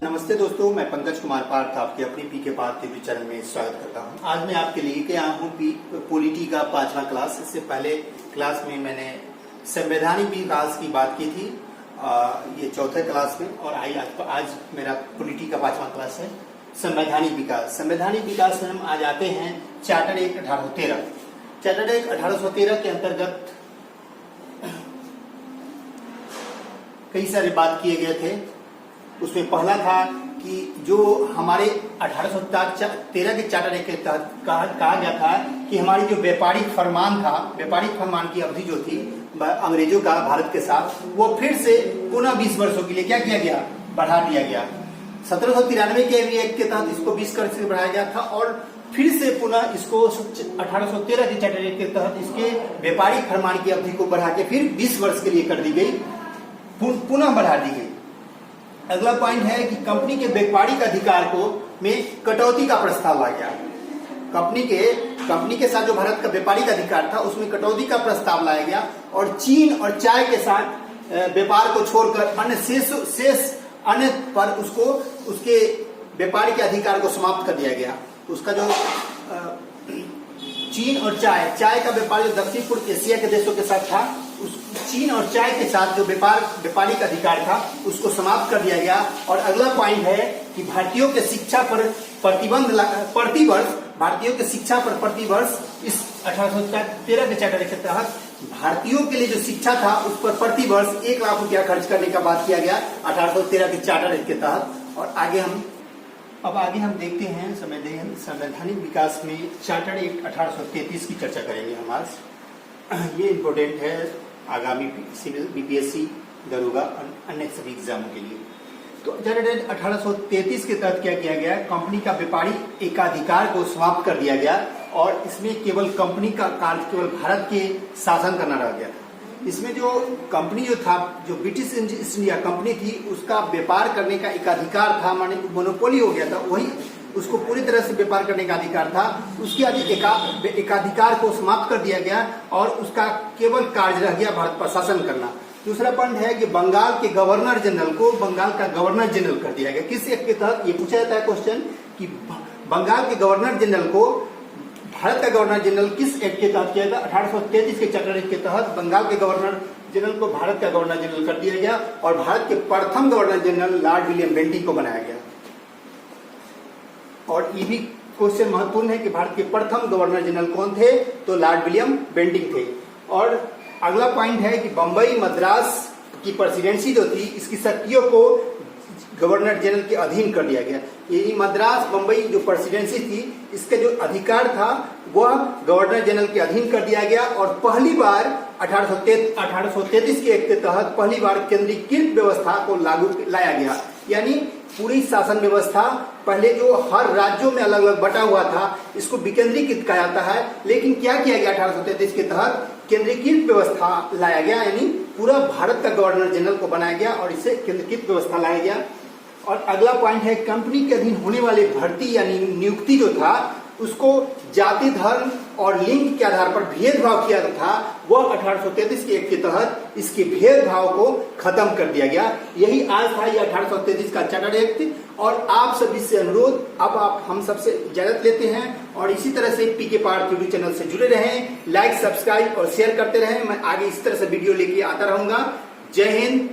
नमस्ते दोस्तों, मैं पंकज कुमार पार्थ आपके अपनी पी के पार्थ टीवी चैनल में स्वागत करता हूं। आज मैं आपके लिए के आया हूं पॉलिटी का 5वां क्लास। इससे पहले क्लास में मैंने संवैधानिक विकास की बात की थी, ये चौथे क्लास में, और आज मेरा पॉलिटी का 5वां क्लास है संवैधानिक विकास। संवैधानिक विकास में हम आज आते हैं चार्टर एक्ट 1813। चार्टर एक्ट 1813 के अंतर्गत कई सारे बात किए गए थे। उसमें पहला था कि जो हमारे 1813 के चार्टर एक्ट के तहत कहा गया था कि हमारी जो व्यापारिक फरमान था, व्यापारिक फरमान की अवधि जो थी अंग्रेजों का भारत के साथ, वो फिर से पुनः 20 वर्षों के लिए क्या किया गया, बढ़ा दिया गया। 1793 के एक्ट के तहत इसको 20 वर्ष से बढ़ाया गया था और फिर से पुनः इसको 1813 के चार्टर एक्ट के तहत इसके व्यापारिक फरमान की अवधि को बढ़ा के फिर 20 वर्ष के लिए कर दी गई, पुनः बढ़ा दी गई। अगला पॉइंट है कि कंपनी के व्यापारिक अधिकार को में कटौती का प्रस्ताव आ गया। कंपनी के साथ जो भारत का व्यापारिक अधिकार था उसमें कटौती का प्रस्ताव लाया गया और चीन और चाय के साथ व्यापार को छोड़कर अन्य शेष अन्य पर उसके व्यापार के अधिकार को समाप्त कर दिया गया। उसका जो चीन और चाय का व्यापार जो दक्षिण पूर्व एशिया के देशों के साथ था, उस चीन और चाय के साथ जो व्यापारिक अधिकार था उसको समाप्त कर दिया गया। और अगला पॉइंट है कि भारतीयों के शिक्षा पर प्रतिवर्ष इस 1813 के चार्टर के तहत भारतीयों के लिए जो शिक्षा था उस पर प्रतिवर्ष 1 लाख रुपया खर्च करने का बात किया गया 1813 के चार्टर के तहत। और आगे हम देखते हैं संवैधानिक विकास में चार्टर एक्ट 1833 की चर्चा करेंगे हम आज। ये इम्पोर्टेंट है आगामी सिविल, बीपीएससी, दरोगा और अन्य सभी एग्जामों के लिए। तो चार्टर एक्ट 1833 के तहत क्या किया गया, कंपनी का व्यापारिक एकाधिकार को समाप्त कर दिया गया और इसमें केवल कंपनी का कार्य केवल भारत के शासन करना रह गया। इसमें जो कंपनी जो था, जो ब्रिटिश ईस्ट इंडिया कंपनी थी, उसका व्यापार करने का एक अधिकार था, माने मोनोपोली हो गया था, वही उसको पूरी तरह से व्यापार करने का अधिकार था। उसके एकाधिकार को समाप्त कर दिया गया और उसका केवल कार्य रह गया भारत पर शासन करना। दूसरा पॉइंट है कि बंगाल के गवर्नर जनरल को बंगाल का गवर्नर जनरल कर दिया गया। किस एक्ट के तहत, ये पूछा जाता है क्वेश्चन कि बंगाल के गवर्नर जनरल को भारत का गवर्नर जनरल किस एक्ट के तहत किया गया। 1833 के चार्टर एक्ट के तहत बंगाल के गवर्नर जनरल को भारत का गवर्नर जनरल कर दिया गया और भारत के प्रथम governor general Lord William Bentinck को बनाया गया। और ये भी क्वेश्चन महत्वपूर्ण है कि भारत के प्रथम गवर्नर जनरल कौन थे, तो लॉर्ड विलियम बेंटिंग थे। और अगला पॉइंट है कि बंबई मद्रास की प्रेसिडेंसी जो थी, इसकी शक्तियों को गवर्नर जनरल के अधीन कर दिया गया। ये मद्रास बंबई जो प्रेसिडेंसी थी, इसका जो अधिकार था वह गवर्नर जनरल के अधीन कर दिया गया। और पहली बार 1833 के एक्ट के तहत पहली बार केंद्रीकृत व्यवस्था को लागू लाया गया, यानी पूरी शासन व्यवस्था पहले जो हर राज्यों में अलग अलग बटा हुआ था, इसको विकेंद्रीकृत कहा जाता है। लेकिन क्या किया गया, 1833 के तहत केंद्रीकृत व्यवस्था लाया गया, यानी पूरा भारत का गवर्नर जनरल को बनाया गया और इसे केंद्रीकृत व्यवस्था लाया गया। और अगला पॉइंट है कंपनी के अधीन होने वाले भर्ती यानी नियुक्ति जो था, उसको जाति, धर्म और लिंग के आधार पर भेदभाव किया था, वह 1833 के एक्ट के तहत इसके भेदभाव को खत्म कर दिया गया। यही आज था ये 1833 का चार्टर एक्ट। और आप सभी से अनुरोध, अब आप हम सबसे इजाजत लेते हैं और इसी तरह से पी के पार्थ टीवी चैनल से जुड़े रहें, लाइक, सब्सक्राइब और शेयर करते रहें। मैं आगे इस तरह से वीडियो लेके आता रहूंगा। जय हिंद,